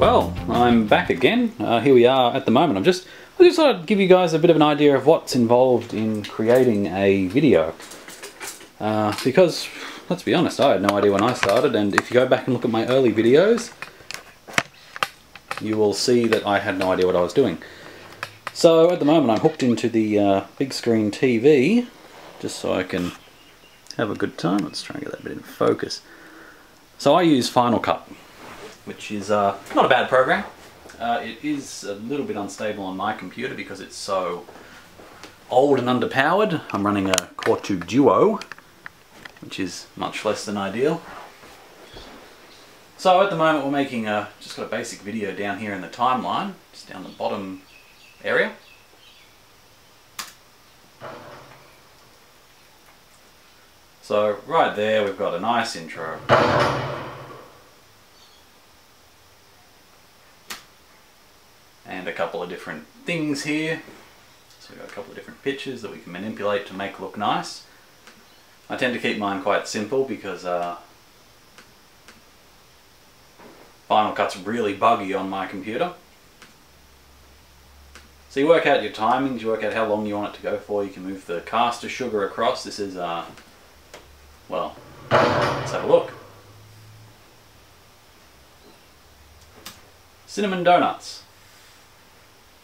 Well, I'm back again. Here we are at the moment. I just thought I'd give you guys a bit of an idea of what's involved in creating a video. Because, let's be honest, I had no idea when I started, and if you go back and look at my early videos, you will see that I had no idea what I was doing. So at the moment I'm hooked into the big screen TV, just so I can have a good time. Let's try and get that bit in focus. So I use Final Cut, which is not a bad program. It is a little bit unstable on my computer because it's so old and underpowered. I'm running a Core 2 Duo, which is much less than ideal. So at the moment we're making just got a basic video down here in the timeline, just down the bottom area. So right there we've got a nice intro. And a couple of different things here. So we've got a couple of different pictures that we can manipulate to make look nice. I tend to keep mine quite simple because Final Cut's really buggy on my computer. So you work out your timings, you work out how long you want it to go for. You can move the caster sugar across. This is, well, let's have a look. Cinnamon donuts.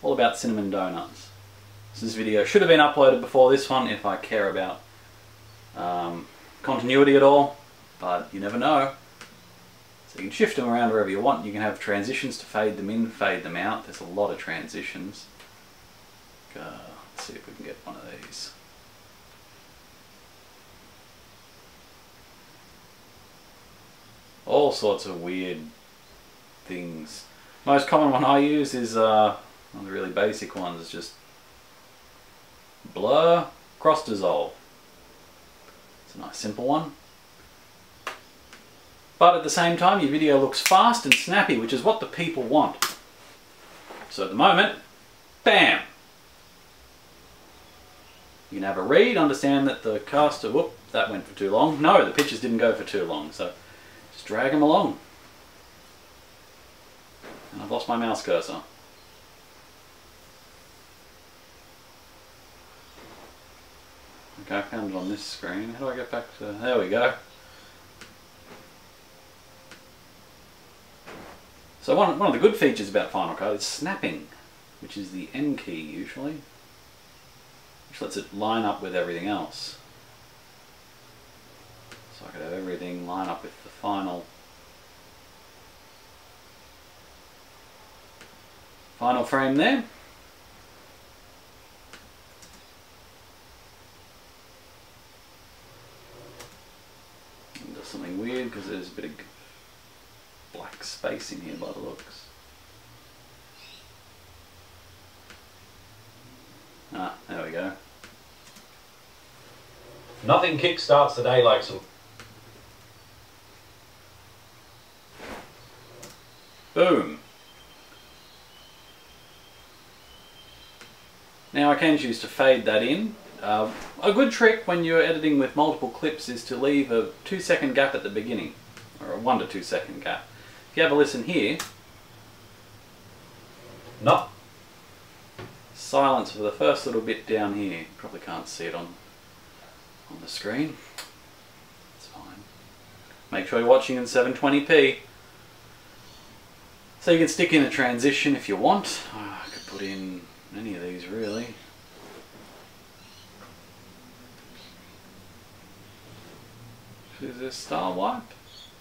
All about cinnamon donuts. So this video should have been uploaded before this one if I care about continuity at all, but you never know. So you can shift them around wherever you want. You can have transitions to fade them in, fade them out. There's a lot of transitions. Let's see if we can get one of these. All sorts of weird things. Most common one I use is one of the really basic ones is just blur, cross dissolve. It's a nice simple one. But at the same time your video looks fast and snappy, which is what the people want. So at the moment, bam! You can have a read, understand that the caster, whoop, that went for too long. No, the pictures didn't go for too long, so just drag them along. And I've lost my mouse cursor. Okay, I found it on this screen. How do I get back to... There we go. So one of the good features about Final Cut is snapping, which is the N key usually, which lets it line up with everything else. So I could have everything line up with the final frame there. And does something weird because there's a bit of black space in here by the looks. Ah, there we go. Nothing kickstarts the day like some... Boom! Now I can choose to fade that in. A good trick when you're editing with multiple clips is to leave a 2-second gap at the beginning, or a 1 to 2 second gap. If you have a listen here, no. Silence for the first little bit down here. Probably can't see it on the screen. It's fine. Make sure you're watching in 720p. So you can stick in a transition if you want. I could put in any of these really. Is this Star Wipe?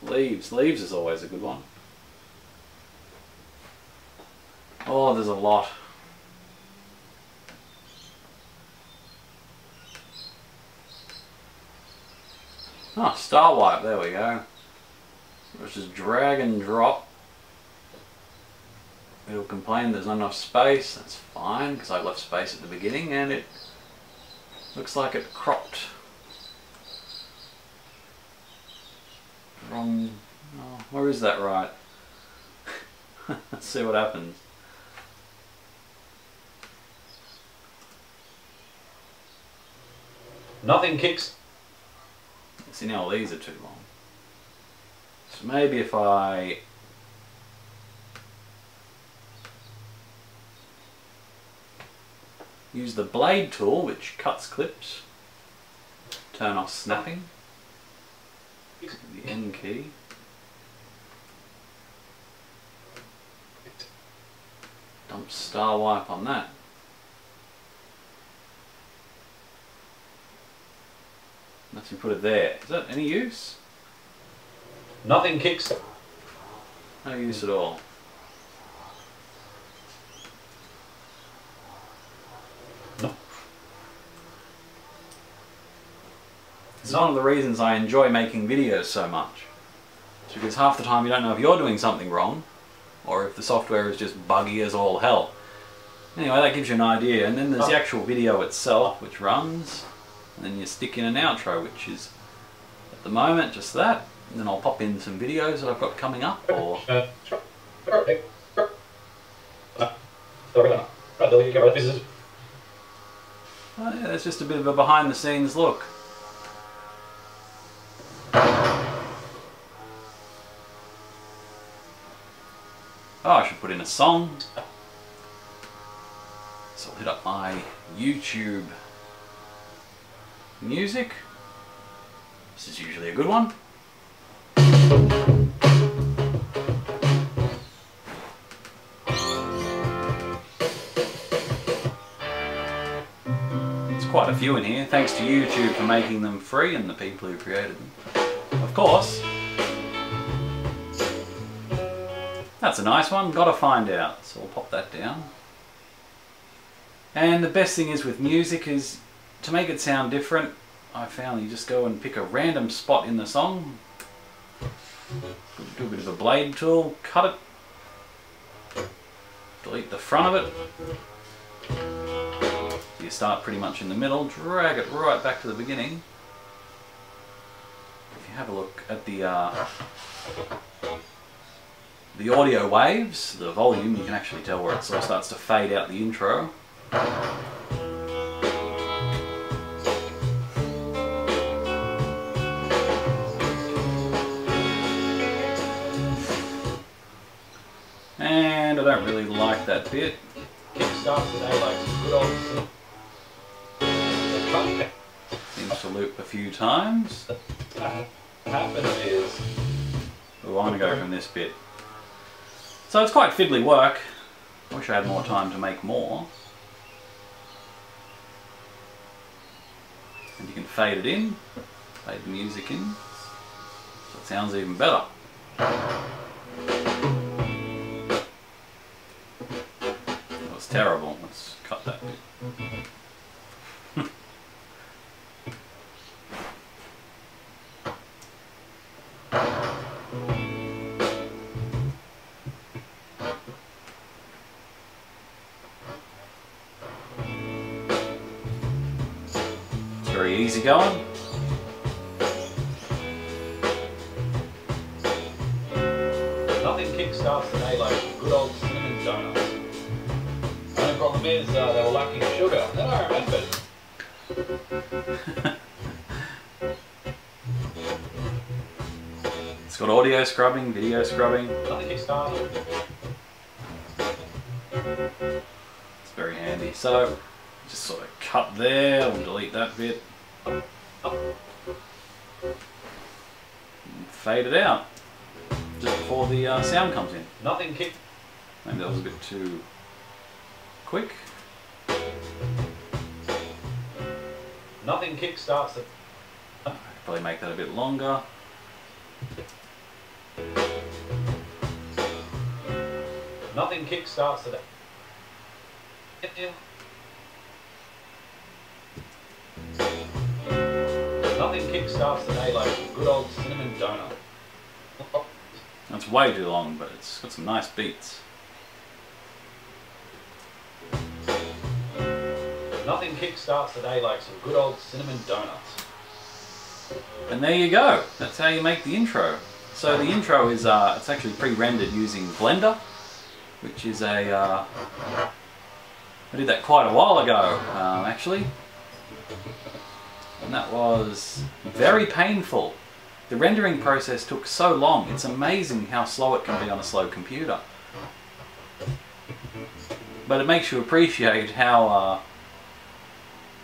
Leaves. Leaves is always a good one. Oh, there's a lot. Oh, Star Wipe, there we go. Let's just drag and drop. It'll complain there's not enough space. That's fine, because I left space at the beginning and it looks like it cropped. Wrong. Oh, where is that right? Let's see what happens. Nothing kicks. See, now all these are too long. So maybe if I use the blade tool, which cuts clips. Turn off snapping. The N key. Dump star wipe on that. Let's put it there. Is that any use? Nothing kicks. No use at all. No. It's one of the reasons I enjoy making videos so much. It's because half the time you don't know if you're doing something wrong or if the software is just buggy as all hell. Anyway, that gives you an idea. And then there's the actual video itself, which runs. And then you stick in an outro, which is, at the moment, just that. And then I'll pop in some videos that I've got coming up, or... Yeah, it's just a bit of a behind-the-scenes look. Oh, I should put in a song. So I'll hit up my YouTube music. This is usually a good one. There's quite a few in here, thanks to YouTube for making them free and the people who created them. Of course. That's a nice one, gotta find out. So we'll pop that down. And the best thing is with music is, to make it sound different, I found you just go and pick a random spot in the song, do a bit of a blade tool, cut it, delete the front of it, so you start pretty much in the middle, drag it right back to the beginning. If you have a look at the audio waves, the volume, you can actually tell where it sort of starts to fade out the intro. And I don't really like that bit. Kickstart today like some good old... Seems to loop a few times. What happens is... I want to go from this bit. So it's quite fiddly work. I wish I had more time to make more. And you can fade it in, fade the music in, so it sounds even better. That was terrible. Let's cut that bit. Very easy going. Nothing kickstarts today like good old cinnamon donuts. The only problem is they were lacking sugar. Then I remembered. It's got audio scrubbing, video scrubbing. Nothing kickstarts. It's very handy. So just sort of cut there, we'll delete that bit. And fade it out just before the sound comes in. Nothing kick. Maybe that was a bit too quick. Nothing kickstarts the... Probably make that a bit longer. Nothing kickstarts the... Nothing kickstarts the day like a good old cinnamon donut. That's way too long, but it's got some nice beats. Nothing kickstarts the day like some good old cinnamon donuts. And there you go. That's how you make the intro. So the intro is it's actually pre-rendered using Blender, which is a I did that quite a while ago, actually. And that was very painful. The rendering process took so long. It's amazing how slow it can be on a slow computer. But it makes you appreciate how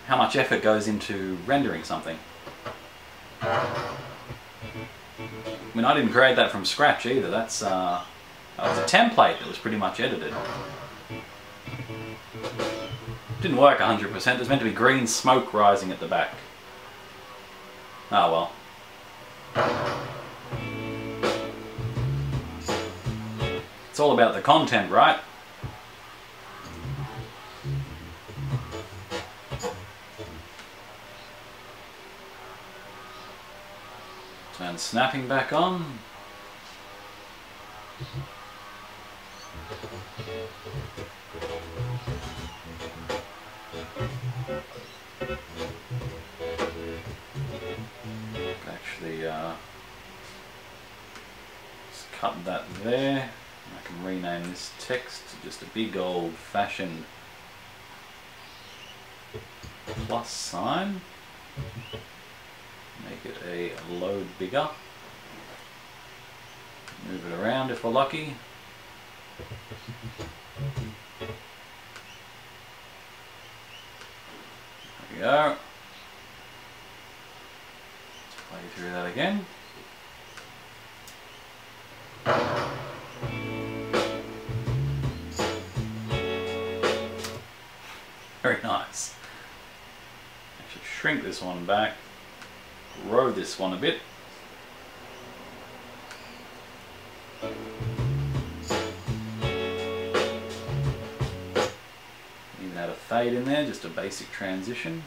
how much effort goes into rendering something. I mean, I didn't create that from scratch either. That was a template that was pretty much edited. Didn't work 100%. There's meant to be green smoke rising at the back. Oh well. It's all about the content, right? Turn snapping back on. Actually, just cut that there. I can rename this text to just a big old-fashioned plus sign. Make it a load bigger. Move it around if we're lucky. There we go. Let's play through that again. Very nice. Actually shrink this one back, grow this one a bit. Even add a fade in there, just a basic transition.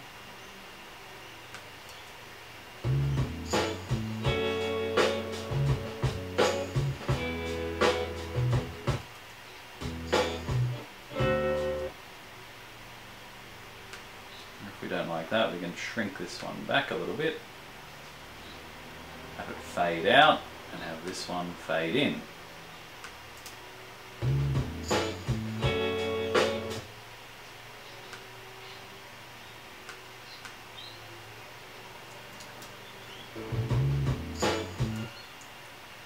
If we don't like that, we can shrink this one back a little bit. Have it fade out and have this one fade in.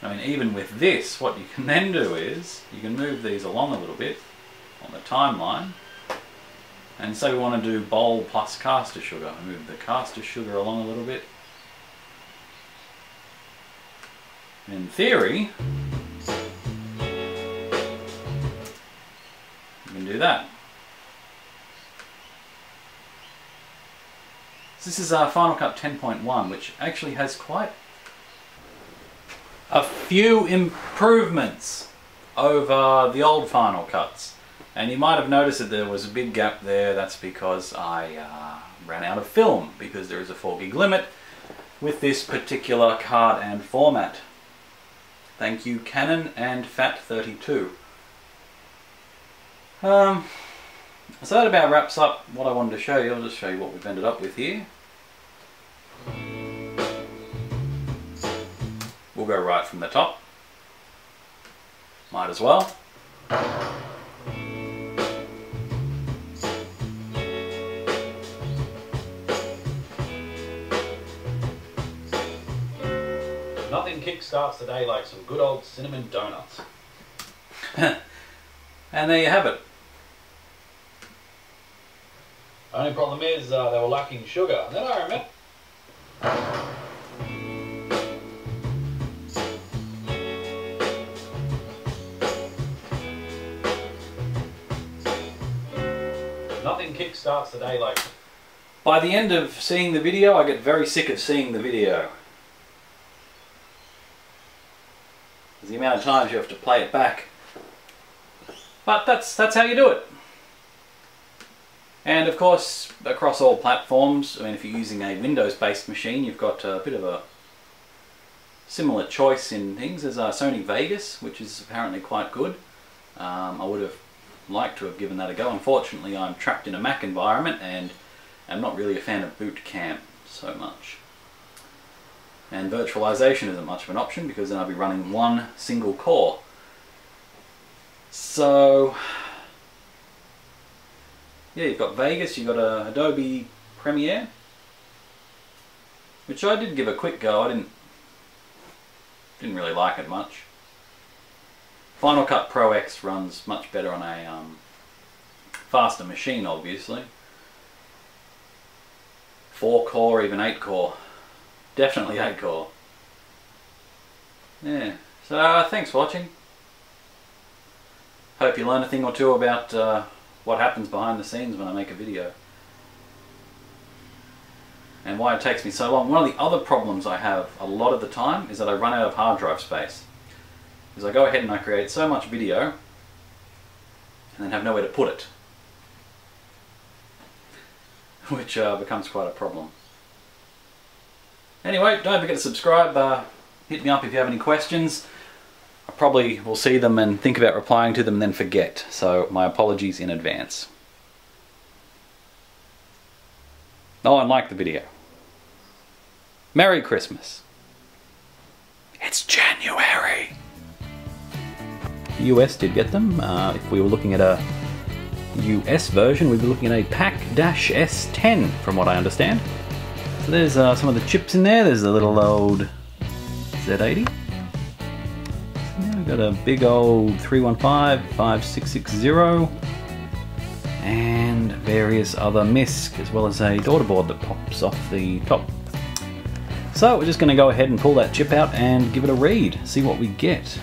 I mean, even with this, what you can then do is you can move these along a little bit on the timeline. And say we want to do bowl plus caster sugar. Move the caster sugar along a little bit. In theory, you can do that. So this is Final Cut 10.1, which actually has quite a few improvements over the old Final Cuts. And you might have noticed that there was a big gap there. That's because I ran out of film, because there is a 4 gig limit with this particular card and format. Thank you, Canon and FAT32. So that about wraps up what I wanted to show you. I'll just show you what we've ended up with here. We'll go right from the top. Might as well. Nothing kickstarts the day like some good old cinnamon donuts. And there you have it. Only problem is they were lacking sugar. And then I remember. Nothing kickstarts the day like. By the end of seeing the video, I get very sick of seeing the video. The amount of times you have to play it back. But that's how you do it. And of course, across all platforms, I mean, if you're using a Windows-based machine, you've got a bit of a similar choice in things. There's Sony Vegas, which is apparently quite good. I would have liked to have given that a go. Unfortunately, I'm trapped in a Mac environment and I'm not really a fan of Boot Camp so much. And virtualization isn't much of an option because then I'll be running one single core. So, yeah, you've got Vegas, you've got Adobe Premiere, which I did give a quick go. I didn't really like it much. Final Cut Pro X runs much better on a faster machine, obviously. 4 core, even 8 core. Definitely 8 core. Yeah, so thanks for watching. Hope you learned a thing or two about what happens behind the scenes when I make a video. And why it takes me so long. One of the other problems I have a lot of the time is that I run out of hard drive space. Because I go ahead and I create so much video and then have nowhere to put it. Which becomes quite a problem. Anyway, don't forget to subscribe. Hit me up if you have any questions. I probably will see them and think about replying to them and then forget. So my apologies in advance. Oh, and like the video. Merry Christmas. It's January. The US did get them. If we were looking at a US version, we'd be looking at a PAC-S10 from what I understand. So there's some of the chips in there. There's a little old Z80. So now we've got a big old 315, 5660, and various other MISC, as well as a daughter board that pops off the top. So we're just going to go ahead and pull that chip out and give it a read, see what we get.